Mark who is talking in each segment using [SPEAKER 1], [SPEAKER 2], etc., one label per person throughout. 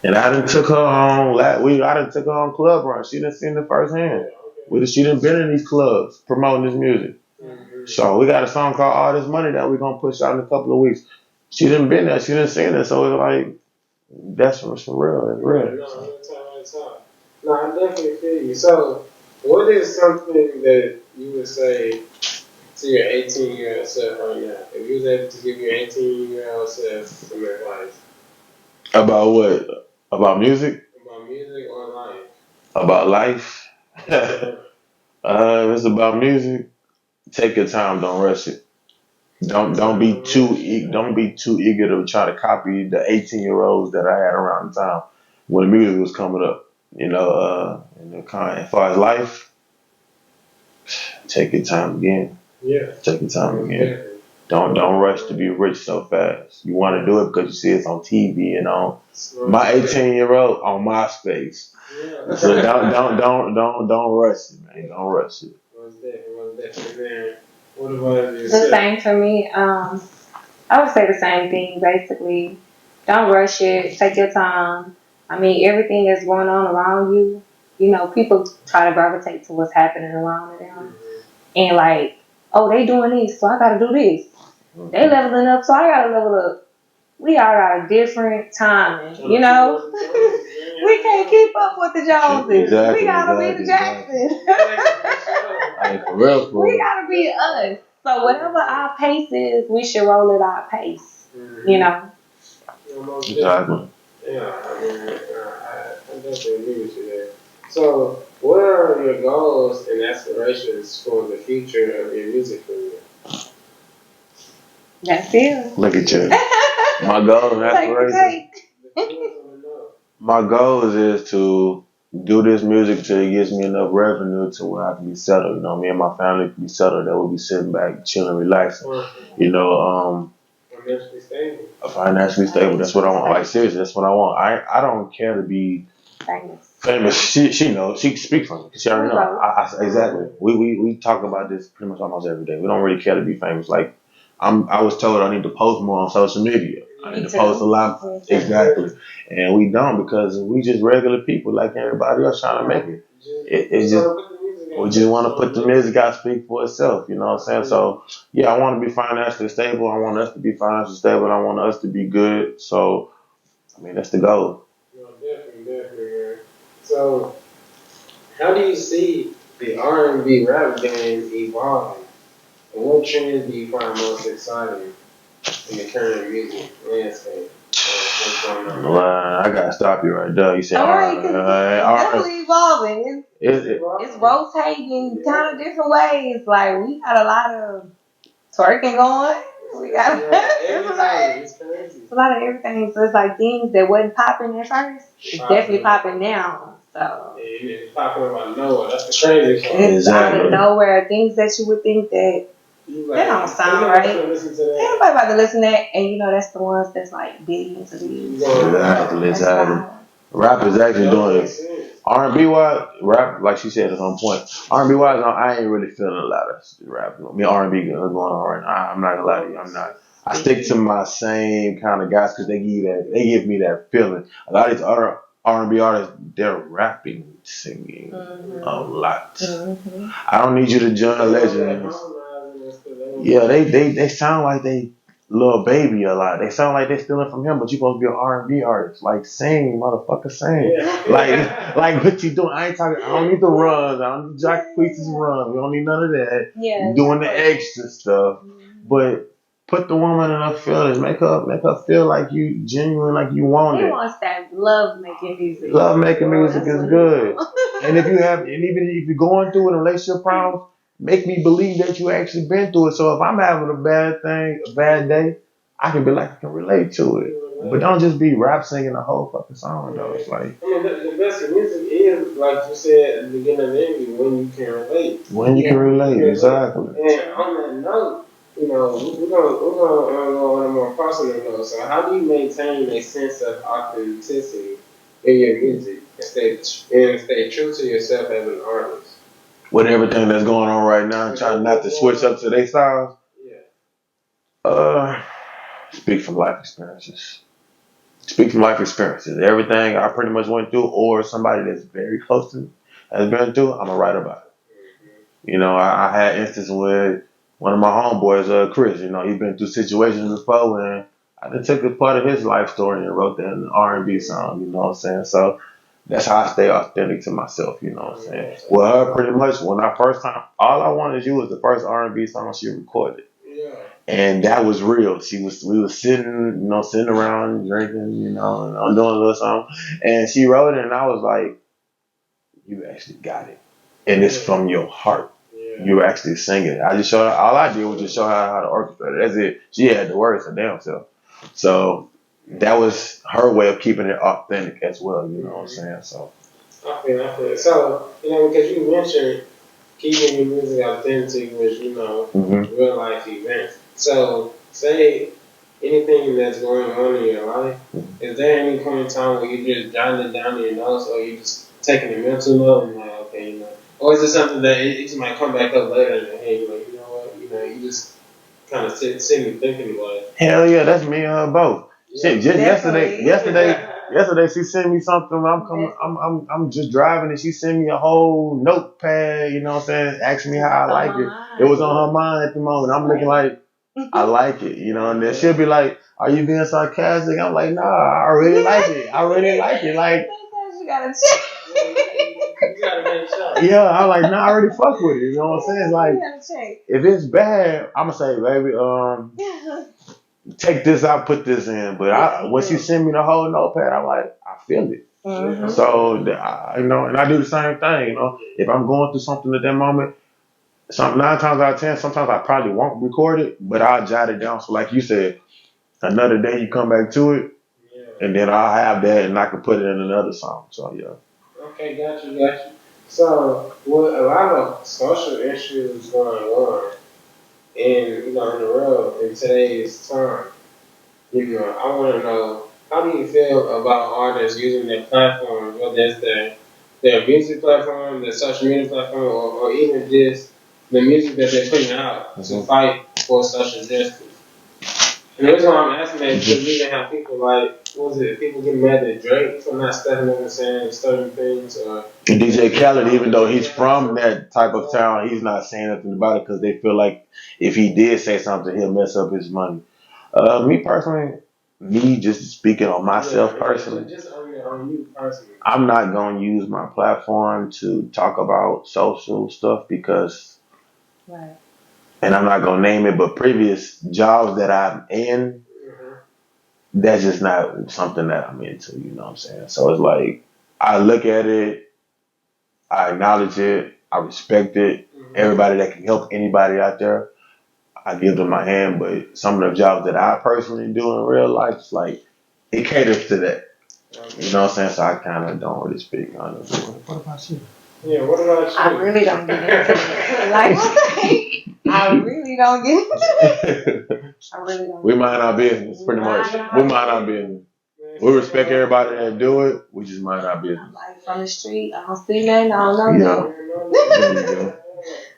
[SPEAKER 1] And I done took her on. I done took her on club run. She done seen it firsthand. She done been in these clubs promoting this music. So we got a song called All This Money that we're gonna push out in a couple of weeks. She done been there. She done seen it. So it's like that's for real. It's real.
[SPEAKER 2] No, I definitely feel you. So, what is something that you would say to your 18-year-old self right now? If you was able to give your 18-year-old self some advice
[SPEAKER 1] About what? About music?
[SPEAKER 2] about music or life?
[SPEAKER 1] About life? It's about music. Take your time. Don't rush it. Don't be too eager to try to copy the 18-year-olds that I had around the time when the music was coming up. As far as life, take your time again.
[SPEAKER 2] Yeah.
[SPEAKER 1] Take your time again. Don't rush to be rich so fast. You want to do it because you see it's on TV and on my 18-year-old on MySpace.
[SPEAKER 2] Yeah.
[SPEAKER 1] So don't rush it, man. Don't rush it.
[SPEAKER 2] What about you?
[SPEAKER 3] The same for me. I would say the same thing. Basically, don't rush it. Take your time. I mean, everything that's going on around you. You know, people try to gravitate to what's happening around them, and like, oh, they doing this, so I gotta do this. They leveling up, so I gotta level up. We all got a different timing, you know. We can't keep up with the Joneses.
[SPEAKER 1] Exactly,
[SPEAKER 3] We gotta be the Jacksons. We gotta be us. So whatever our pace is, we should roll at our pace. You know.
[SPEAKER 1] Exactly.
[SPEAKER 2] Yeah, I mean, I definitely agree with you there. So, what are your goals and aspirations for the future of your music career?
[SPEAKER 3] That's it.
[SPEAKER 1] Look at you. My goal and aspiration. My goal is to do this music till it gives me enough revenue to where I can be settled. You know, me and my family can be settled. That we'll be sitting back, chilling, relaxing. You know,
[SPEAKER 2] financially stable.
[SPEAKER 1] Financially stable. That's what I want. Like seriously, that's what I want. I don't care to be famous. She knows. She can speak for me. She already know. Exactly. We talk about this pretty much almost every day. We don't really care to be famous. Like I was told I need to post more on social media. I need to post a lot. Exactly. And we don't because we just regular people like everybody else trying to make it. It's just we just want to put the music out, speak for itself. You know what I'm saying? So yeah, I want to be financially stable. I want us to be financially stable. And I want us to be good. So I mean that's the goal.
[SPEAKER 2] No, definitely. So how do you see the R&B rap game evolving? And what trends do you find most exciting in the current music landscape?
[SPEAKER 1] Well, I gotta stop you right there. You said
[SPEAKER 3] it's definitely evolving. It's rotating kind of different ways. Like we got a lot of twerking going. We got it's a lot of everything. So it's like things that wasn't popping at first. It's definitely popping now. So
[SPEAKER 2] it's popping out of nowhere. That's the crazy part.
[SPEAKER 3] It's out of nowhere. Things that you would think that that don't sound right. Ain't nobody about to listen to that, and you know that's the ones that's like billions of views.
[SPEAKER 1] Exactly. Rap is actually doing it. R&B wise, rap like she said is on point. R&B wise, I ain't really feeling a lot of rap. I mean R&B going on right now. I'm not gonna lie to you. I'm not. I stick to my same kind of guys because they give me that feeling. A lot of these other R&B artists, they're rapping, singing a lot. I don't need you to join legends. Yeah, they sound like they Lil Baby a lot. They sound like they stealing from him, but you supposed to be an R&B artist. Like sing, motherfucker, sing. Yeah. Like what you doing? I don't need the runs. I don't need Jock Queese's run. We don't need none of that.
[SPEAKER 3] Yeah,
[SPEAKER 1] doing the extra stuff, but put the woman in her feelings. Make her feel like you genuine, like you want it.
[SPEAKER 3] He wants that love making music.
[SPEAKER 1] Love making music is good. And even if you're going through a relationship problem, make me believe that you actually been through it. So if I'm having a bad day, I can be like, I can relate to it. But don't just be rap singing the whole fucking song though. It's like
[SPEAKER 2] I mean the best of music is like you said at the beginning of the interview, when you can relate.
[SPEAKER 1] When you can relate, exactly.
[SPEAKER 2] And on that note, you know, we're gonna go on a more personal note. So how do you maintain a sense of authenticity in your music and stay true to yourself as an artist?
[SPEAKER 1] With everything that's going on right now, trying not to switch up to their styles.
[SPEAKER 2] Yeah.
[SPEAKER 1] Speak from life experiences. speak from life experiences. Everything I pretty much went through, or somebody that's very close to me has been through, I'm gonna write about it. You know, I had instances with one of my homeboys, Chris. You know, he's been through situations before, and I just took a part of his life story and wrote that in an R&B song. You know what I'm saying? So that's how I stay authentic to myself. You know what I'm saying? Well, her pretty much when I first time, all I wanted to do was the first R&B song she recorded.
[SPEAKER 2] Yeah.
[SPEAKER 1] And that was real. We was sitting around drinking, you know, and I'm doing a little something. And she wrote it, and I was like, "You actually got it, and it's from your heart.
[SPEAKER 2] Yeah.
[SPEAKER 1] You actually singing it." I just showed her. All I did was just show her how to orchestrate it. That's it. She had the words her damn self. So that was her way of keeping it authentic as well. You know what I'm saying? So.
[SPEAKER 2] I feel it. So, you know, because you mentioned keeping your music authentic with, you know, real life events. So, say anything that's going on in your life, is there any point in time where you just jotting it down in your notes, or you just taking a mental note and like, okay, you know, or is it something that it just might come back up later and hey, you're like, you know what, you know, you just kind of sit me thinking about it.
[SPEAKER 1] Hell yeah, that's me and her both.
[SPEAKER 2] Yeah.
[SPEAKER 1] Shit, just yesterday she sent me something. I'm just driving and she sent me a whole notepad. You know what I'm saying? Asking me how I like it. It was on her mind at the moment. I'm looking like I like it. You know, and then she'll be like, "Are you being sarcastic?" I'm like, "Nah, I really like it. I really like it." Like,
[SPEAKER 3] you gotta check.
[SPEAKER 2] You gotta make sure.
[SPEAKER 1] yeah, I'm like, "Nah, I already fuck with it." You know what I'm saying? It's like,
[SPEAKER 3] You gotta check.
[SPEAKER 1] if it's bad, I'm gonna say, "Baby, take this out, put this in." But when she sent me the whole notepad, I'm like, I feel it.
[SPEAKER 3] Mm-hmm.
[SPEAKER 1] So, you know, and I do the same thing. You know, if I'm going through something at that moment, 9 times out of 10, sometimes I probably won't record it, but I'll jot it down. So, like you said, another day you come back to it, and then I'll have that, and I can put it in another song. So, yeah.
[SPEAKER 2] Okay, got you. So, with a lot of social issues going on, in in the world in today's time, you know, I want to know, how do you feel about artists using their platform, whether it's their music platform, their social media platform, or even just the music that they're putting out to fight for social justice? And the reason why I'm asking that is because we even have people like, people getting mad at Drake for not stepping up and saying certain things, or
[SPEAKER 1] And DJ Khaled, even though he's from that type of town, he's not saying nothing about it because they feel like if he did say something, he'll mess up his money. Me personally, just speaking on myself personally,
[SPEAKER 2] just on you personally,
[SPEAKER 1] I'm not going to use my platform to talk about social stuff because,
[SPEAKER 3] Right.
[SPEAKER 1] and I'm not going to name it, but previous jobs that I'm in, that's just not something that I'm into, you know what I'm saying? So it's like, I look at it, I acknowledge it, I respect it. Everybody that can help anybody out there, I give them my hand. But some of the jobs that I personally do in real life, it's like, it caters to that. You know what I'm saying? So I kind of don't really speak on it. What about you?
[SPEAKER 2] Yeah, what about you?
[SPEAKER 3] I really don't get into it. Like, I really don't get into it. I really don't.
[SPEAKER 1] We mind our business, pretty much. We mind our business. We respect everybody that do it. We just mind our business.
[SPEAKER 3] Like from the street, I don't see nothing. I don't know nothing.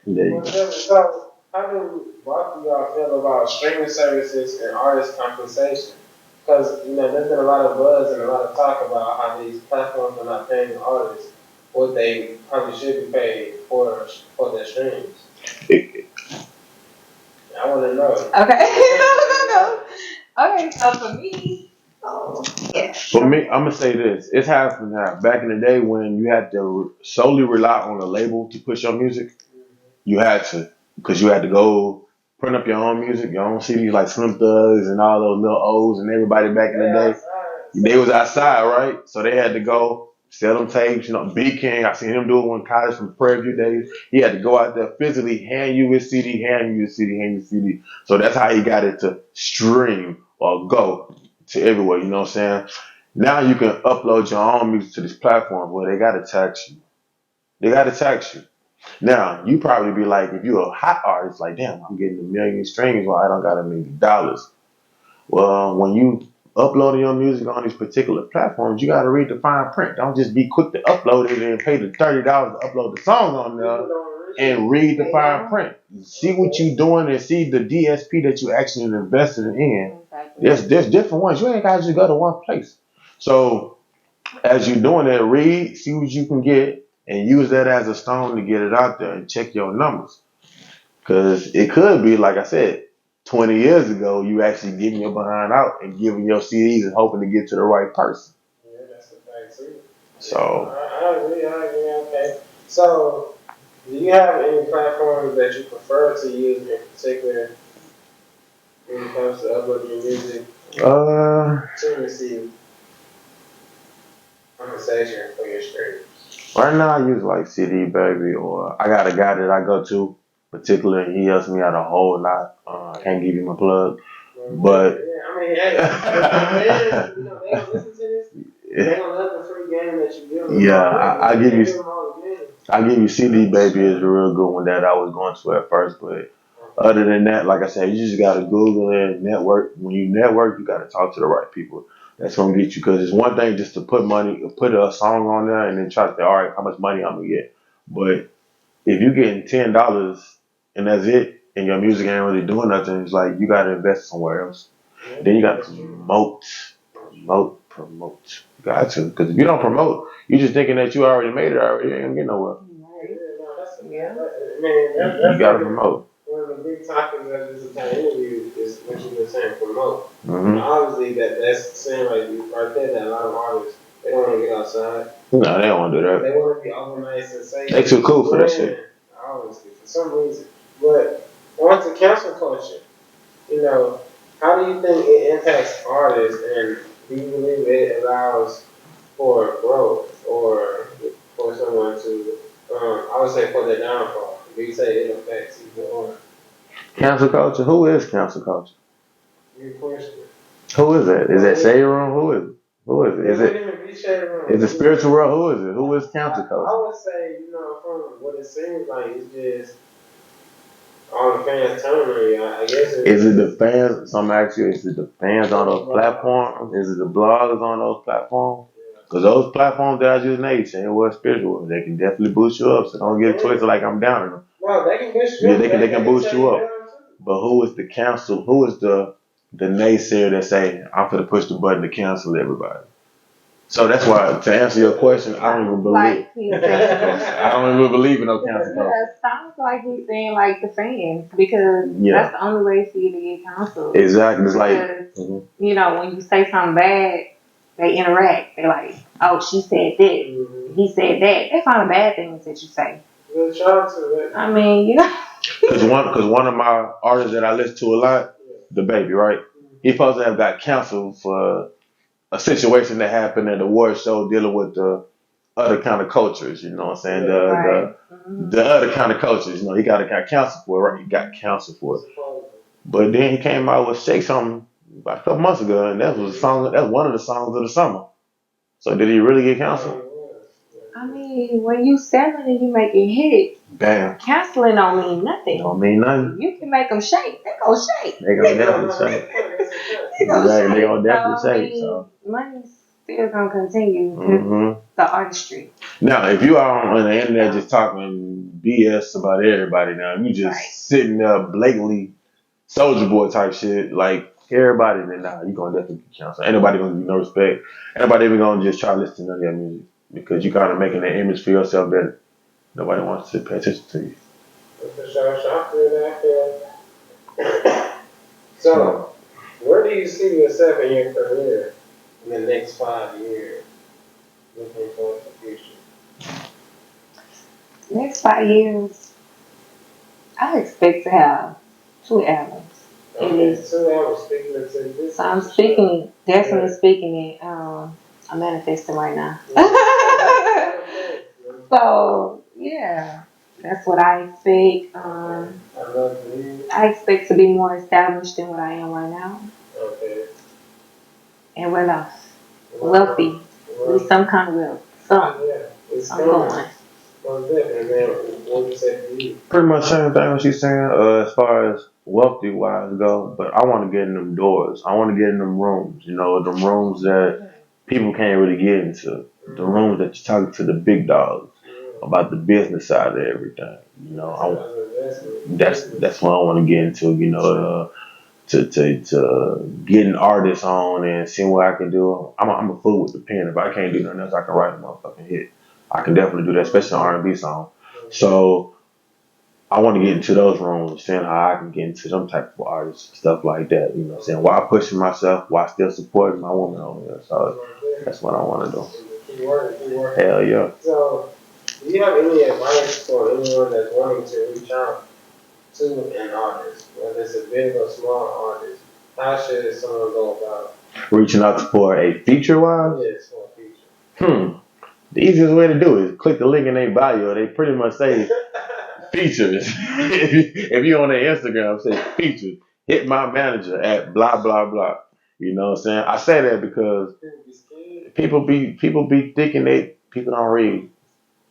[SPEAKER 1] There you go.
[SPEAKER 2] So, how do both of y'all feel about streaming services and artist compensation? Because, you know, there's been a lot of buzz and a lot of talk about how these platforms are not paying artists what they probably should be paid for their streams. I want to know.
[SPEAKER 3] Okay. No. Okay, so for me, yeah.
[SPEAKER 1] For me, I'm gonna say this: it's happened now. Back in the day when you had to solely rely on a label to push your music, you had to, because you had to go print up your own music, your own CDs, like Slim Thugs and all those little O's and everybody back in the day. They was outside, right? So they had to go sell them tapes. You know, Beatking, I seen him do it one college from Prairie View days. He had to go out there physically, hand you his CD, hand you his CD. So that's how he got it to stream or go to everywhere. You know what I'm saying? Now you can upload your own music to this platform where they gotta tax you. Now you probably be like, if you're a hot artist, like, damn, I'm getting 1 million streams while I don't got $1 million. Well, when you uploading your music on these particular platforms, you got to read the fine print. Don't just be quick to upload it and pay the $30 to upload the song on there and read the fine print. See what you're doing and see the DSP that you actually invested in. There's different ones. You ain't got to just go to one place. So as you're doing that, read, see what you can get, and use that as a stone to get it out there and check your numbers. Because it could be, like I said, 20 years ago, you actually getting your behind out and giving your CDs and hoping to get to the right person.
[SPEAKER 2] Yeah, that's a fact too.
[SPEAKER 1] So
[SPEAKER 2] I agree, okay. So, do you have any platforms that you prefer to use in particular when it comes to uploading your music to receive compensation for your stream?
[SPEAKER 1] right now I use like CD Baby, or I got a guy that I go to particular. He helps me out a whole lot. I can't give him a plug, but
[SPEAKER 2] yeah, I mean, hey, you know, they gonna listen to this. They gonna love the free game that you give them.
[SPEAKER 1] Yeah, I give you CD Baby is a real good one that I was going to at first, but other than that, like I said, you just gotta Google and network. When you network, you gotta talk to the right people. That's gonna get you, because it's one thing just to put a song on there and then try to say, all right, how much money I'm gonna get. But if you're getting $10 and that's it, and your music ain't really doing nothing, it's like you gotta invest somewhere else. Then you gotta promote. You got to, because if you don't promote, you're just thinking that you already made it already. You ain't gonna get nowhere. You gotta promote.
[SPEAKER 2] One of the big topics of this entire interview is what you were saying, promote.
[SPEAKER 1] Mm-hmm.
[SPEAKER 2] Obviously, that's saying like you right there that a lot of artists, they don't want to get outside.
[SPEAKER 1] No, they don't want to do that.
[SPEAKER 2] They want to be overnight sensation.
[SPEAKER 1] They too cool for that shit.
[SPEAKER 2] Obviously, for some reason. But on to cancel culture, you know, how do you think it impacts artists, and do you believe it allows for growth or for someone to, I would say for their downfall? Do you say it affects either or?
[SPEAKER 1] Cancel culture? Who is cancel culture?
[SPEAKER 2] Good question.
[SPEAKER 1] Who is that? Is that Shade Room? Who is it? Who is it? Is it spiritual world? Who is it? Who is cancel culture?
[SPEAKER 2] I would say, you know, from what it seems like, it's just all the fans turning on you. I guess
[SPEAKER 1] is it the fans? Some ask you, is it the fans on those platforms? Is it the bloggers on those platforms? Because those platforms that I just named, saying what spiritual, they can definitely boost you up. So don't get twisted like I'm downing them.
[SPEAKER 2] No, they can boost you up.
[SPEAKER 1] Yeah, they can boost you up. But who is the cancel? Who is the naysayer that say, I'm going to push the button to cancel everybody? So that's why, to answer your question, I don't even believe. I don't even believe in no cancel culture.
[SPEAKER 3] Yeah, sounds like he's saying like the fans, because that's the only way for you to get canceled.
[SPEAKER 1] Exactly. It's
[SPEAKER 3] because, you know, when you say something bad, they interact. They're like, oh, she said this, he said that. They find the bad things that you say. I mean, you know.
[SPEAKER 1] Because one of my artists that I listen to a lot, the baby, right? He supposed to have got canceled for a situation that happened at the award show dealing with the other kind of cultures, you know what I'm saying? The other kind of cultures, you know, he got canceled for it, right? He got canceled for it. But then he came out with Shake Something about a couple months ago, and that was one of the songs of the summer. So did he really get canceled?
[SPEAKER 3] I mean, when you selling and you making hits, canceling don't mean nothing.
[SPEAKER 1] Don't mean nothing.
[SPEAKER 3] You can make them shake. They gonna shake.
[SPEAKER 1] They gonna definitely shake. They gonna definitely shake. So
[SPEAKER 3] money's still gonna continue to the artistry.
[SPEAKER 1] Now, if you are on the internet just talking BS about everybody, now you just sitting there blatantly Soldier Boy type shit, like everybody, then nah, you gonna definitely be canceled. Ain't nobody gonna give you no respect. Ain't nobody even gonna just try to listen to none of your music, because you kind of making an image for yourself that nobody wants to pay attention to you.
[SPEAKER 2] So, where do you see yourself in your career in the next 5 years? Looking forward to the future.
[SPEAKER 3] Next 5 years, I expect to have 2 albums.
[SPEAKER 2] Okay, 2 albums. Speaking of this.
[SPEAKER 3] So I'm definitely speaking it. I'm manifesting right now. So, yeah, that's what I expect. I expect to be more established than what I am right now.
[SPEAKER 2] Okay.
[SPEAKER 3] And what else? Wealthy. With some kind of wealth. I'm going.
[SPEAKER 1] Pretty much same thing what she's saying, as far as wealthy wise go, but I want to get in them doors. I want to get in them rooms, you know, them rooms that people can't really get into. The rooms that you talk to the big dogs about the business side of everything. You know, that's what I want to get into, you know, to getting artists on and seeing what I can do. I'm a fool with the pen. If I can't do nothing else, I can write a motherfucking hit. I can definitely do that, especially an R&B song. So I want to get into those rooms, seeing how I can get into them type of artists, stuff like that. You know what I'm saying? While pushing myself, while still supporting my woman on there. So that's what I want to do.
[SPEAKER 2] Keyword.
[SPEAKER 1] Hell yeah.
[SPEAKER 2] So, do you have any advice for anyone that's wanting to reach out to an artist, whether it's a big or small artist? How should someone go about
[SPEAKER 1] Reaching out for a feature wise?
[SPEAKER 2] yes, for a feature?
[SPEAKER 1] The easiest way to do is click the link in their bio. They pretty much say features. if you on their Instagram, say features. Hit my manager at blah blah blah. You know what I'm saying? I say that because people be thinking people don't read.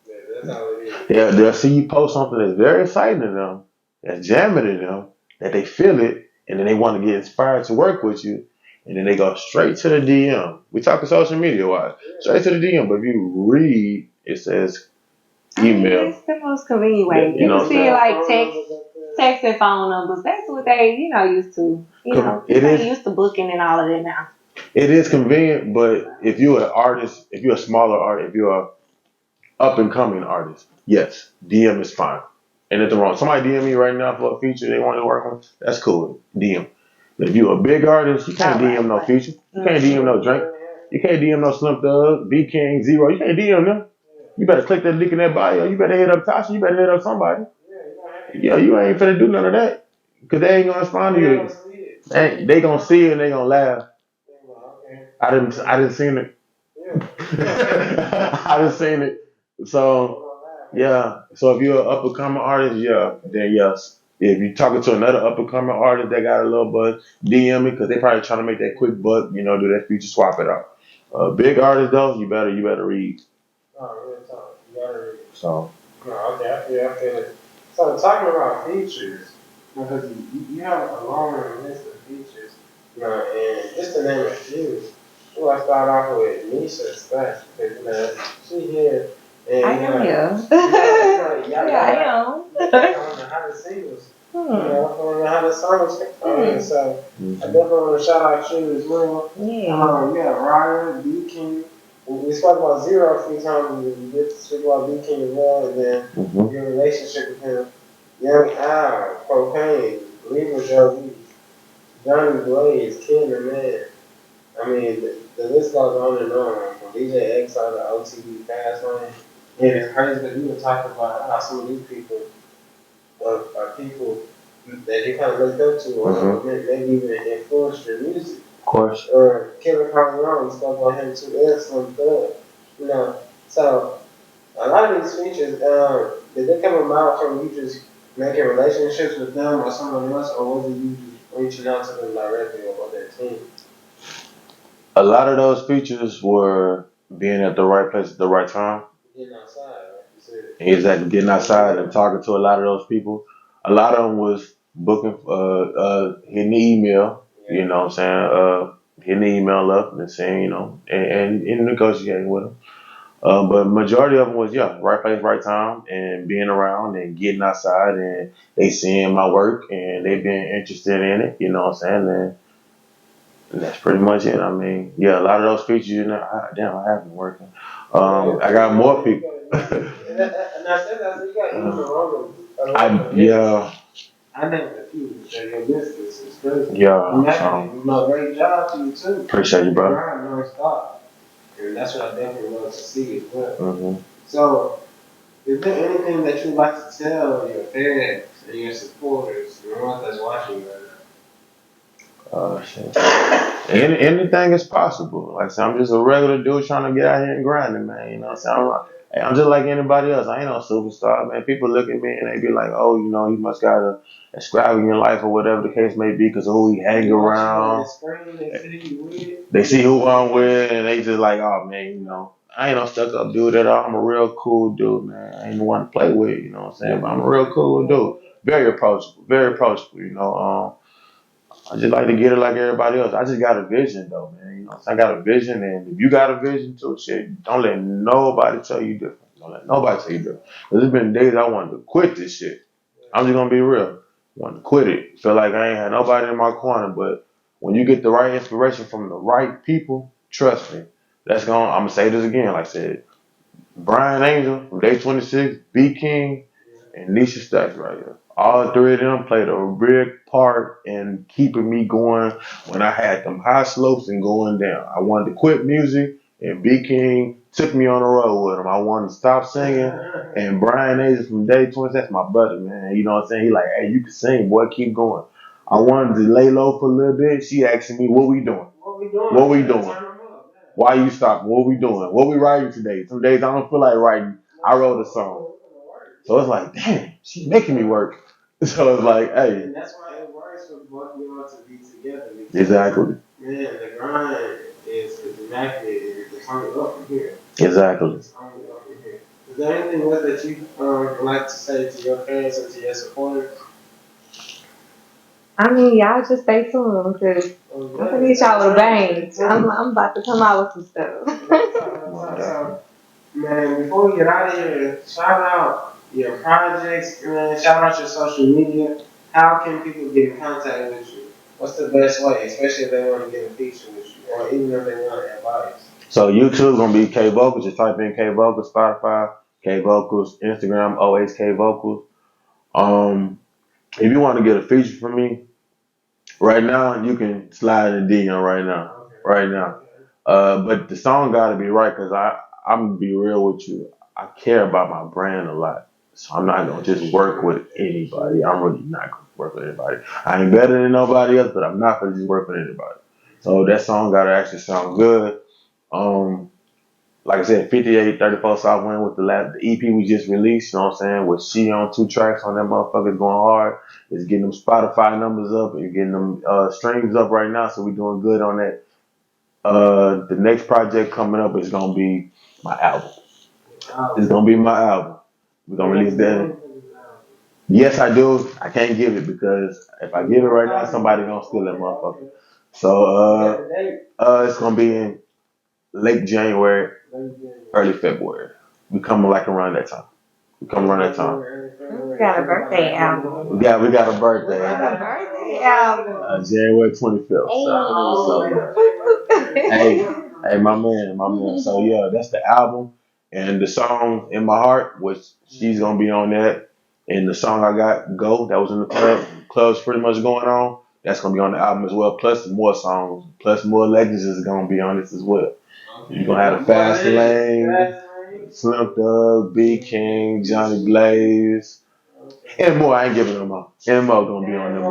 [SPEAKER 2] Yeah, that's how it is.
[SPEAKER 1] They'll see you post something that's very exciting to them, that's jamming to them, that they feel it, and then they want to get inspired to work with you, and then they go straight to the DM. We talking social media wise, straight to the DM. But if you read, it says email.
[SPEAKER 3] It's the most convenient way.
[SPEAKER 1] You know
[SPEAKER 3] You see like text and phone numbers. That's what they, used to.
[SPEAKER 1] It is
[SPEAKER 3] used to booking and all of that now.
[SPEAKER 1] It is convenient, but if you're an artist, if you're a smaller artist, if you're a up and coming artist, yes, DM is fine. And if they're wrong, somebody DM me right now for a feature they want to work on, that's cool. DM. But if you're a big artist, you can't DM no feature. You can't DM no Drake. You can't DM no Slim Thug, Beatking, Zero. You can't DM them. You better click that link in that bio. You better hit up Tasha. You better hit up somebody. Yeah, you ain't finna do none of that. Because they ain't going to respond to you. They going to see it and they going to laugh. I didn't seen it. I didn't seen it. So, yeah. So if you're an up-and-coming artist, yeah, then yes. If you're talking to another up-and-coming artist that got a little buzz, DM me because they probably trying to make that quick buck, do that feature, swap it out. Big artists, though, you better read.
[SPEAKER 2] Oh, real talk. You gotta read.
[SPEAKER 1] So.
[SPEAKER 2] No, okay, I feel it. So talking about features, because you have a long list of features, and just to name a few, I start off with Neesha Stakks, because she here, and
[SPEAKER 3] I am here.
[SPEAKER 2] Yeah,
[SPEAKER 3] I am.
[SPEAKER 2] I don't know how to sing this. I don't know how the songs come so I definitely want to shout out you as well.
[SPEAKER 3] Yeah.
[SPEAKER 2] You got Ryha, Beatking. We spoke about Zero a few times. We did speak about Beatking as well, and then your relationship with him. Young Al, Propain, Libra Jolie, Jhonnie Blaze, Kid the Man. I mean, the list goes on and on. From DJ X out of OTV Fastlane. And it's crazy that we were talking about how some of these people are people that you kind of looked up to, or maybe even influenced your music.
[SPEAKER 1] Of course.
[SPEAKER 2] Or Kyleon, we spoke about him too, and Slim Thug. So a lot of these features, did they come about from you just making relationships with them or someone else, or was it you just reaching out to them directly or their team?
[SPEAKER 1] A lot of those features were being at the right place at the right time.
[SPEAKER 2] Getting outside, like you said.
[SPEAKER 1] Exactly, getting outside and talking to a lot of those people. A lot of them was booking, hitting the email, you know what I'm saying, hitting the email up and saying, and negotiating with them. But majority of them was, right place, right time, and being around and getting outside, and they seeing my work and they being interested in it, you know what I'm saying, and that's pretty much it. I mean, a lot of those features, I have been working. I got more people.
[SPEAKER 2] And I said that, you got even wrong. I think the few that your business is crazy. Great job to you too.
[SPEAKER 1] Appreciate you, bro.
[SPEAKER 2] Non-stop. And that's what I definitely love to see as well. So, is there anything that you'd like to tell your fans and your supporters, the ones that's watching right now?
[SPEAKER 1] Shit. Anything is possible. Like I said, I'm just a regular dude trying to get out here and grinding, man. You know what I'm saying? I'm just like anybody else. I ain't no superstar, man. People look at me and they be like, oh, he must got a extravagant life or whatever the case may be because of who he hang around. They see who I'm with and they just like, oh, man, I ain't no stuck up dude at all. I'm a real cool dude, man. I ain't the one to play with, you know what I'm saying? But I'm a real cool dude. Very approachable, I just like to get it like everybody else. I just got a vision, though, man. I got a vision, and if you got a vision too, shit, don't let nobody tell you different. Don't let nobody tell you different. Because there's been days I wanted to quit this shit. I'm just gonna be real. want to quit it. Feel like I ain't had nobody in my corner, but when you get the right inspiration from the right people, trust me, I'm gonna say this again, like I said, Brian Angel from Day 26, Beatking, and Neesha Stakks right here. All three of them played a big part in keeping me going when I had them high slopes and going down. I wanted to quit music, and Beatking took me on the road with him. I wanted to stop singing, and Brian Angel from Day 26, that's my brother, man. You know what I'm saying? He like, hey, you can sing, boy, keep going. I wanted to lay low for a little bit. She asking me, what we doing? What we doing? Why you stopping? What we doing? What we writing today? Some days I don't feel like writing. I wrote a song. So it's like, damn, she's making me work. So it's like, hey.
[SPEAKER 2] And that's why it works for both of y'all to be together.
[SPEAKER 1] Exactly.
[SPEAKER 2] Man, the grind is immaculate. It's only up from here.
[SPEAKER 1] Exactly.
[SPEAKER 2] It's only up from here. Is there anything else that you would like to say to your fans and to your supporters?
[SPEAKER 3] I mean, y'all just stay tuned because I'm gonna hit y'all with a bang. I'm about to come out with some stuff.
[SPEAKER 2] Man, before we get out of here, shout out your projects, man. Shout out your social media. How can people get in contact with you? What's the best way, especially if they want to get a feature with you, or even if they want advice?
[SPEAKER 1] So YouTube gonna be K Vocals. Just type in K Vocals, Spotify, K Vocals, Instagram, always K Vocals. If you want to get a feature from me, right now you can slide in DM right now.
[SPEAKER 2] Okay.
[SPEAKER 1] Right now. But the song gotta be right because I'm gonna be real with you. I care about my brand a lot. So I'm not gonna just work with anybody. I'm really not gonna work with anybody. I ain't better than nobody else, but I'm not gonna just work with anybody. So that song gotta actually sound good. Like I said, 5834 Southwind with the EP we just released, you know what I'm saying? With she on 2 tracks on that motherfucker's going hard. It's getting them Spotify numbers up and getting them streams up right now, so we doing good on that. The next project coming up is gonna be my album. It's gonna be my album. We're gonna release that. Yes, I do. I can't give it because if I give it right now, somebody gonna steal that motherfucker. So it's gonna be in late January, early February. We coming like around that time. We got
[SPEAKER 3] a birthday album.
[SPEAKER 1] We got a birthday.
[SPEAKER 3] Birthday album.
[SPEAKER 1] January 25th. Hey, my man. So yeah, that's the album. And the song In My Heart, which she's gonna be on that. And the song I got, Go, that was in the club. Club's pretty much going on. That's gonna be on the album as well. Plus more songs. Plus more legends is gonna be on this as well. You're gonna have the Fastlane, Slim Thug, Beatking, Jhonnie Blaze, and more. I ain't giving them all. And more gonna be on them.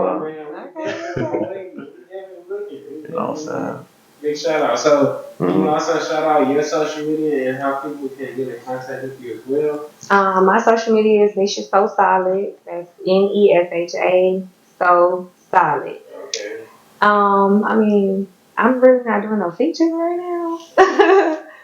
[SPEAKER 1] You know what I'm saying?
[SPEAKER 2] Big shout out. So, you also shout out your social media and how people can get in contact with you as well.
[SPEAKER 3] My social media is Neesha So Solid. That's Nesha So Solid.
[SPEAKER 2] Okay.
[SPEAKER 3] I mean, I'm really not doing no features right now.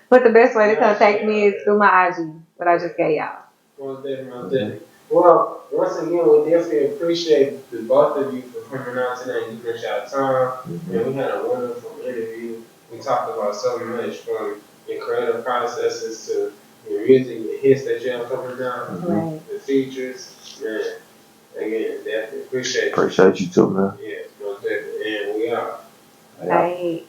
[SPEAKER 3] But the best way to contact me is through my IG, what I just gave y'all.
[SPEAKER 2] Most definitely. Well, once again, we definitely appreciate the both of you for coming out today and giving us our time. And we had a wonderful interview. We talked about so much from your creative processes to your music, your hits that you have coming down, the features. Man, again, definitely appreciate you.
[SPEAKER 1] Appreciate you too, man.
[SPEAKER 2] Yeah, most definitely. And we are.
[SPEAKER 3] Right.